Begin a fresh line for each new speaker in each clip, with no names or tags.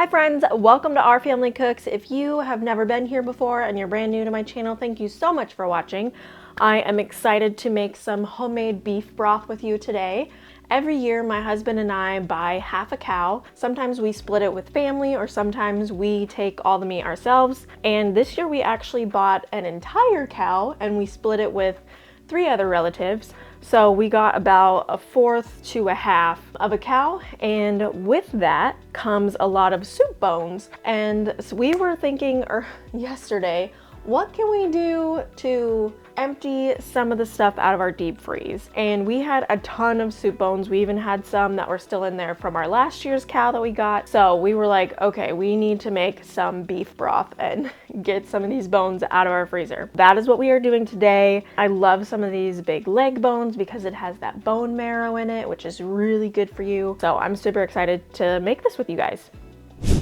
Hi friends, welcome to Our Family Cooks. If you have never been here before and you're brand new to my channel, thank you so much for watching. I am excited to make some homemade beef broth with you today. Every year my husband and I buy half a cow. Sometimes we split it with family or sometimes we take all the meat ourselves. And this year we actually bought an entire cow and we split it with 3 other relatives. So we got about a fourth to a half of a cow, and with that comes a lot of soup bones. And so we were thinking yesterday, what can we do to empty some of the stuff out of our deep freeze? And we had a ton of soup bones. We even had some that were still in there from our last year's cow that we got. So we were like, okay, we need to make some beef broth and get some of these bones out of our freezer. That is what we are doing today. I love some of these big leg bones because it has that bone marrow in it, which is really good for you. So I'm super excited to make this with you guys.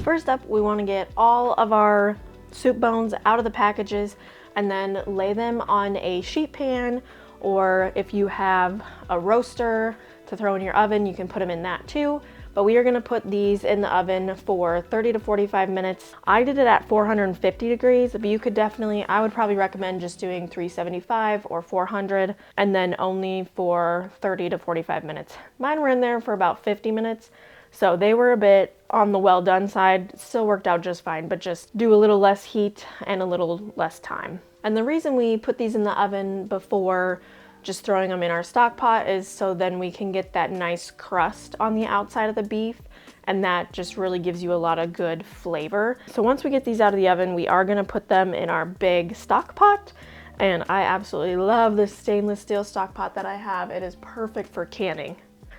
First up, we want to get all of our soup bones out of the packages and then lay them on a sheet pan, or if you have a roaster to throw in your oven, you can put them in that too. But we are going to put these in the oven for 30 to 45 minutes. I did it at 450 degrees, but you could definitely, I would probably recommend just doing 375 or 400 and then only for 30 to 45 minutes. Mine were in there for about 50 minutes. So they were a bit on the well done side, still worked out just fine, but just do a little less heat and a little less time. And the reason we put these in the oven before just throwing them in our stock pot is so then we can get that nice crust on the outside of the beef, and that just really gives you a lot of good flavor. So once we get these out of the oven, we are gonna put them in our big stock pot. And I absolutely love this stainless steel stock pot that I have. It is perfect for canning.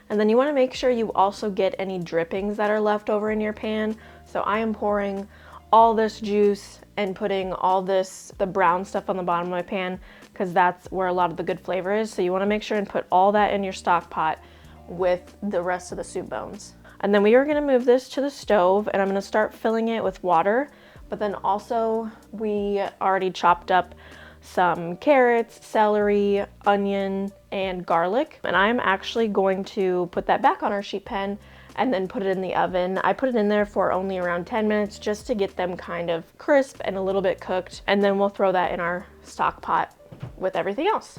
And then you want to make sure you also get any drippings that are left over in your pan. So I am pouring all this juice and putting all this, the brown stuff on the bottom of my pan, because that's where a lot of the good flavor is. So you want to make sure and put all that in your stock pot with the rest of the soup bones. And then we are going to move this to the stove and I'm going to start filling it with water. But then also we already chopped up some carrots, celery, onion, and garlic. And I'm actually going to put that back on our sheet pan and then put it in the oven. I put it in there for only around 10 minutes just to get them kind of crisp and a little bit cooked. And then we'll throw that in our stock pot with everything else.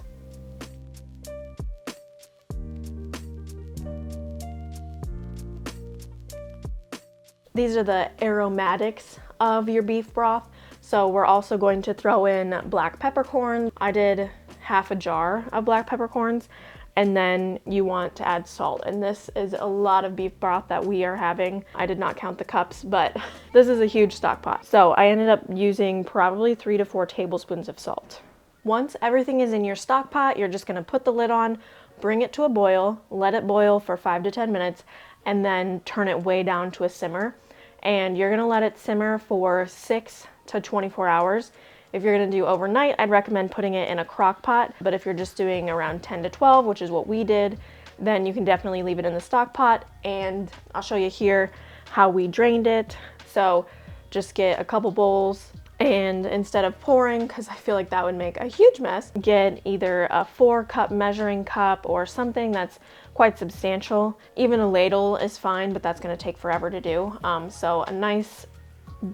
These are the aromatics of your beef broth. So we're also going to throw in black peppercorns. I did half a jar of black peppercorns, and then you want to add salt. And this is a lot of beef broth that we are having. I did not count the cups, but this is a huge stock pot. So I ended up using probably 3 to 4 tablespoons of salt. Once everything is in your stock pot, you're just gonna put the lid on, bring it to a boil, let it boil for 5 to 10 minutes, and then turn it way down to a simmer. And you're gonna let it simmer for 6 to 24 hours. If you're gonna do overnight, I'd recommend putting it in a crock pot, but if you're just doing around 10 to 12, which is what we did, then you can definitely leave it in the stock pot. And I'll show you here how we drained it. So just get a couple bowls, and instead of pouring, because I feel like that would make a huge mess, get either a 4-cup measuring cup or something that's quite substantial. Even a ladle is fine, but that's gonna take forever to do. So a nice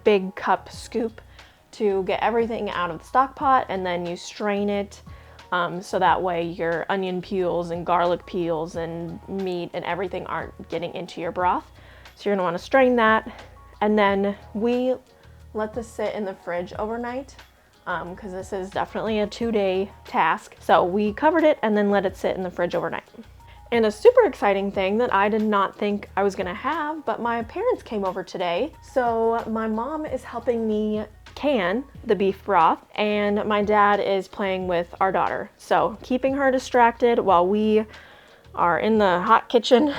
big cup scoop to get everything out of the stock pot, and then you strain it so that way your onion peels and garlic peels and meat and everything aren't getting into your broth. So you're gonna wanna strain that, and then we let this sit in the fridge overnight because this is definitely a 2-day task. So we covered it and then let it sit in the fridge overnight. And a super exciting thing that I did not think I was gonna have, but my parents came over today. So my mom is helping me can the beef broth and my dad is playing with our daughter. So keeping her distracted while we are in the hot kitchen.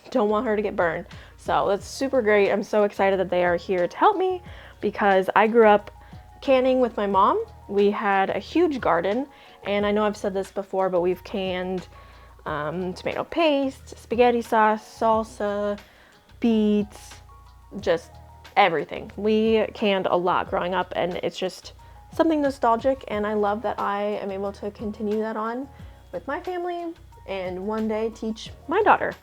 Don't want her to get burned. So that's super great. I'm so excited that they are here to help me because I grew up canning with my mom. We had a huge garden, and I know I've said this before, but we've canned tomato paste, spaghetti sauce, salsa, beets, just everything. We canned a lot growing up, and it's just something nostalgic, and I love that I am able to continue that on with my family and one day teach my daughter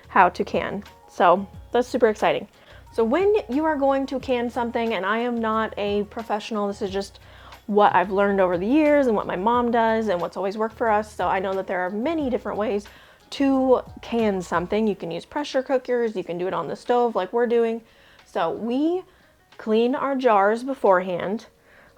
how to can. So that's super exciting. So when you are going to can something, and I am not a professional, this is just what I've learned over the years and what my mom does and what's always worked for us. So I know that there are many different ways to can something. You can use pressure cookers, you can do it on the stove like we're doing. So we clean our jars beforehand.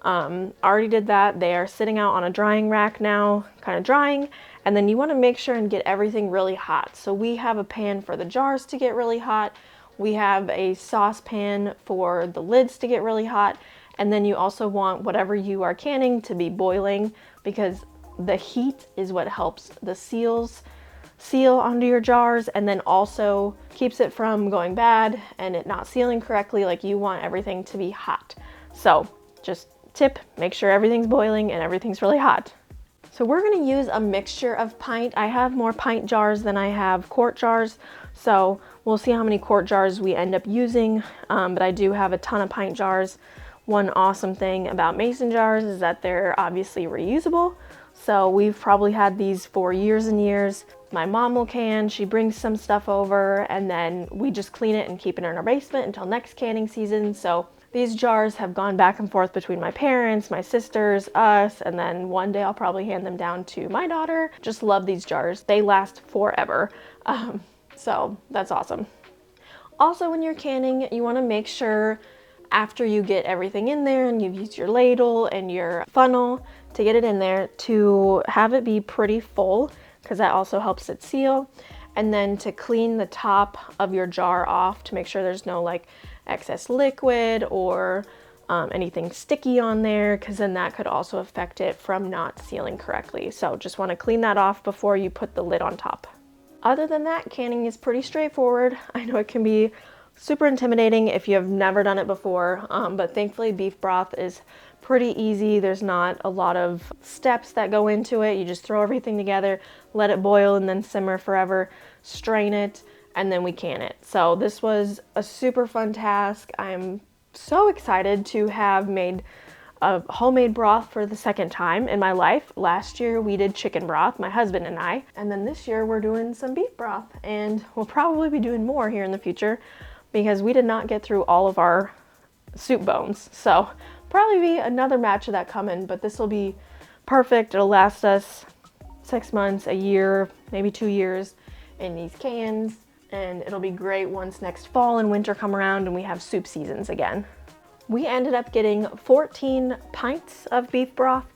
Already did that. They are sitting out on a drying rack now, kind of drying. And then you want to make sure and get everything really hot. So we have a pan for the jars to get really hot. We have a saucepan for the lids to get really hot. And then you also want whatever you are canning to be boiling, because the heat is what helps the seals seal onto your jars, and then also keeps it from going bad and it not sealing correctly. Like, you want everything to be hot. So just tip, make sure everything's boiling and everything's really hot. So we're gonna use a mixture of pint. I have more pint jars than I have quart jars. So we'll see how many quart jars we end up using. But I do have a ton of pint jars. One awesome thing about mason jars is that they're obviously reusable. So we've probably had these for years and years. My mom will can, she brings some stuff over, and then we just clean it and keep it in our basement until next canning season. So these jars have gone back and forth between my parents, my sisters, us, and then one day I'll probably hand them down to my daughter. Just love these jars. They last forever. So that's awesome. Also, when you're canning, you want to make sure after you get everything in there and you've used your ladle and your funnel to get it in there, to have it be pretty full, because that also helps it seal. And then to clean the top of your jar off to make sure there's no like excess liquid or anything sticky on there, because then that could also affect it from not sealing correctly. So just want to clean that off before you put the lid on top. Other than that, canning is pretty straightforward. I know it can be super intimidating if you have never done it before, but thankfully beef broth is pretty easy. There's not a lot of steps that go into it. You just throw everything together, let it boil, and then simmer forever, strain it, and then we can it. So this was a super fun task. I'm so excited to have made a homemade broth for the second time in my life. Last year we did chicken broth, my husband and I, and then this year we're doing some beef broth, and we'll probably be doing more here in the future because we did not get through all of our soup bones. So probably be another batch of that coming, but this will be perfect. It'll last us 6 months, a year, maybe 2 years in these cans, and it'll be great once next fall and winter come around and we have soup seasons again. We ended up getting 14 pints of beef broth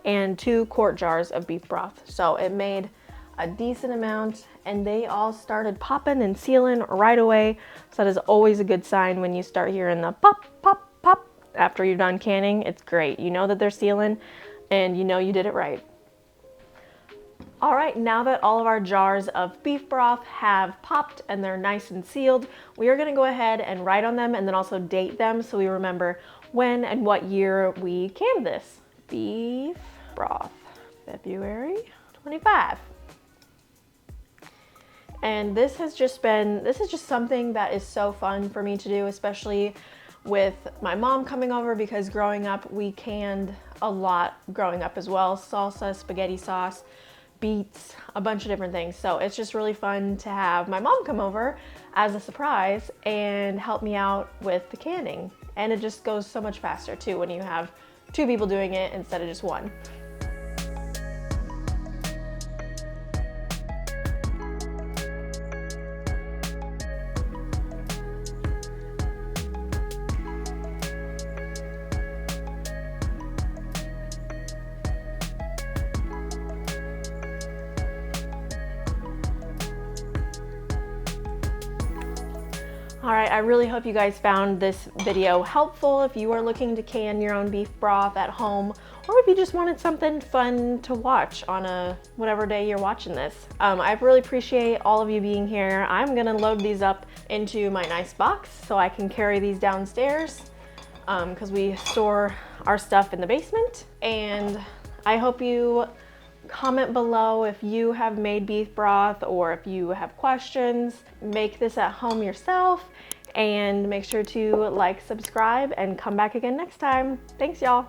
and 2 quart jars of beef broth. So it made a decent amount, and they all started popping and sealing right away. So that is always a good sign when you start hearing the pop, pop, pop after you're done canning. It's great. You know that they're sealing and you know you did it right. All right, now that all of our jars of beef broth have popped and they're nice and sealed, we are gonna go ahead and write on them and then also date them so we remember when and what year we canned this. Beef broth, February 25. And this is just something that is so fun for me to do, especially with my mom coming over, because growing up, we canned a lot growing up as well. Salsa, spaghetti sauce, beets, a bunch of different things. So it's just really fun to have my mom come over as a surprise and help me out with the canning. And it just goes so much faster too when you have 2 people doing it instead of just 1. All right, I really hope you guys found this video helpful if you are looking to can your own beef broth at home, or if you just wanted something fun to watch on a whatever day you're watching this. I really appreciate all of you being here. I'm gonna load these up into my nice box so I can carry these downstairs because we store our stuff in the basement. And I hope you comment below if you have made beef broth or if you have questions. Make this at home yourself, and make sure to like, subscribe, and come back again next time. Thanks, y'all.